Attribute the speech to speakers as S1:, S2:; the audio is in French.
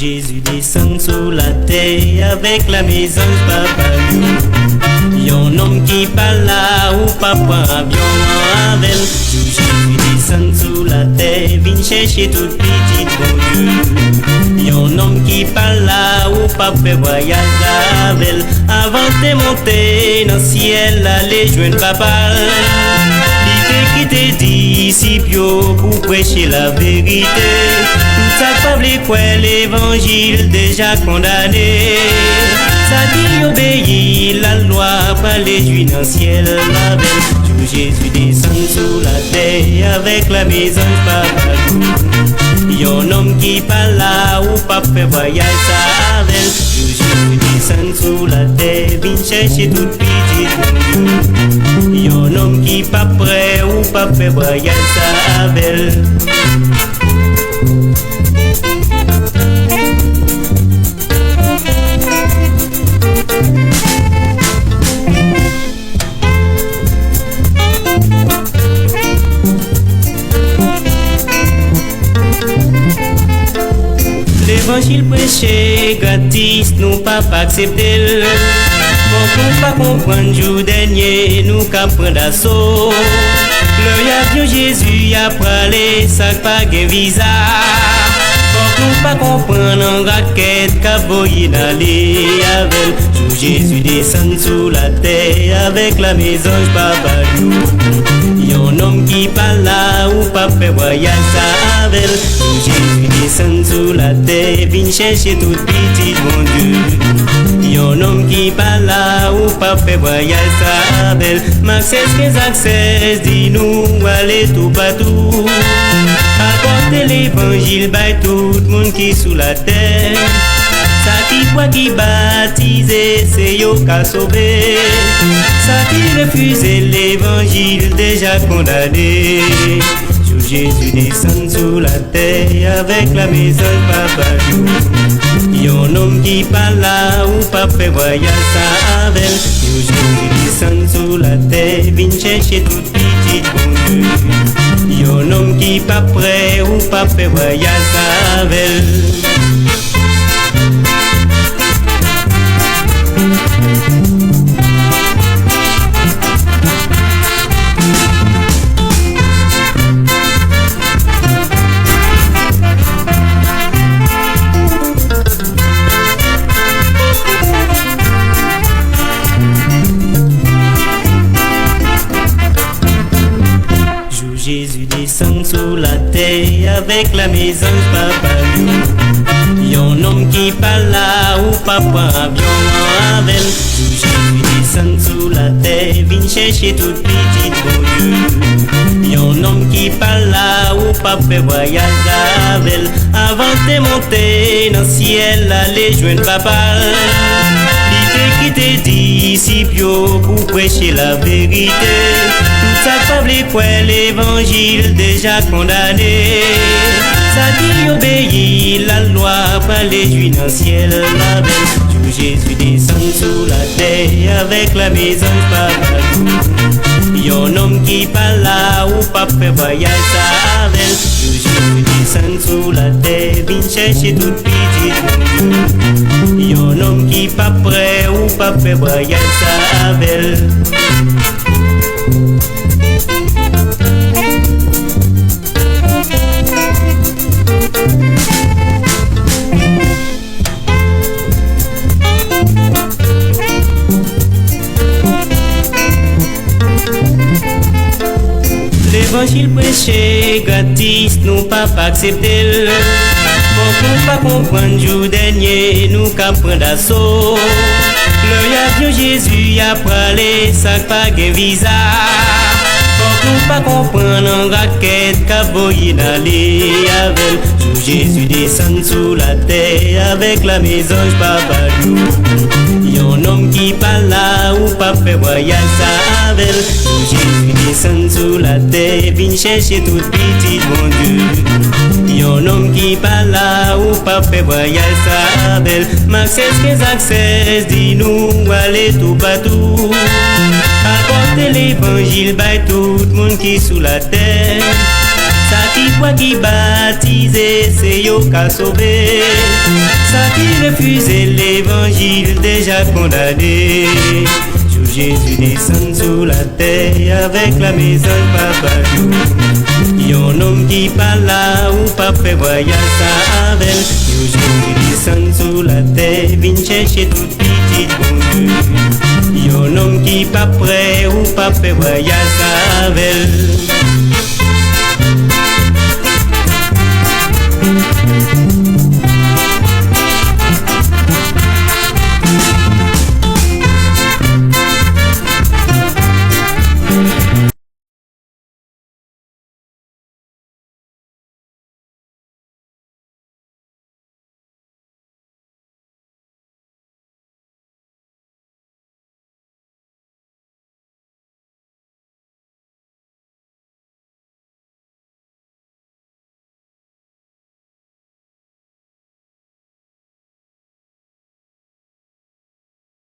S1: Jésus descend sur la terre avec la maison papa you. Yon homme qui parle là ou pas prend avion avec. Jésus descend sur la terre, vient chercher tout petit bon Dieu. Yon homme qui parle là ou pas fait voyage avec. Avant de monter dans le ciel, aller joindre papa. Qui te disciples pour prêcher la vérité. Ça pas quoi l'évangile déjà condamné. Ça dit obéir la loi par les juifs dans le ciel la belle. Tout Jésus descend sur la terre avec la maison papa. Yon homme qui parle là ou pas fait voyage ça avec. Tout Jésus descend sur la terre, vient chercher tout petit. Yon homme qui pas prêt ou pas fait voyage ça avec. L'évangile prêché gratis, nous pas accepter. Bon, nous pas comprendre jour dernier, nous qu'à prendre d'assaut. Le avion Jésus a parlé, ça pas de visa. Bon, nous pas comprendre en raquette, qu'a voyé d'aller avec. Jour Jésus descend sur la terre avec la maison papa you. Yon homme qui parle là ou pas fait voyage ça avec. Jésus descend sur la terre, vient chercher tout petit bon Dieu. Yon homme qui parle là ou pas fait voyage ça avec. Max 16 dis-nous aller tout partout. Apporter l'évangile by tout le monde qui sous la terre. Ça qui croit qui baptisé, c'est yo qu'a sauvé. Ça qui refuse l'évangile déjà condamné. Jour Jésus descend sur la terre avec la maison papa you. Yon homme qui parle là ou pas fait voyage ça avec. Jour Jésus descend sur la terre, vient chercher tout petit bon Dieu. Yon homme qui pas prêt ou pas fait voyage ça avec. Jésus descend sur la terre avec la maison papa you. Yon homme qui parle là ou pas prend avion avec. Jésus descend sur la terre, vient chercher tout petit bon Dieu. Yon homme qui parle là ou pas fait voyage avec. Avant de monter dans le ciel, aller joindre papa. Qui te disciples pour prêcher la vérité. Ça pas quoi l'évangile déjà condamné. Ça dit obéir la loi par les juifs dans le ciel la belle. Tout Jésus descend sur la terre avec la maison papa. Yon homme qui parle là ou pas fait voyage ça avec. Tout Jésus descend sur la terre, vient chercher tout petit. Yon homme qui pas prêt ou pas fait voyage ça avec. L'évangile prêché gratis, nous pas accepter. Bon, nous pas comprendre jour dernier, nous qu'à prendre d'assaut. Le avion Jésus a parlé, ça pas de visa. Bon, nous pas comprendre en raquette, qu'a voyé d'aller avec. Jour Jésus descend sur la terre avec la maison papa you. Yon homme qui parle là ou pas fait voyage ça avec. Jour Jésus descend sous la terre, vin chercher tout petit bon Dieu. Yon homme qui parle là ou pas fait voyage sa belle. Maxès qu'est accès, dis-nous aller tout partout. Apporter l'évangile by tout le monde qui sous la terre. Ça qui croit qui baptisé, c'est yo qu'a sauvé. Ça qui refuse l'évangile, déjà condamné. Jour Jésus descend sous la terre avec la maison de papa. Yon homme qui parle là ou pas fait voyage sa avec. Jour Jésus descend sous la terre, vin chercher tout petit bon Dieu. Yon homme qui pas prêt ou pas fait voyage sa avec.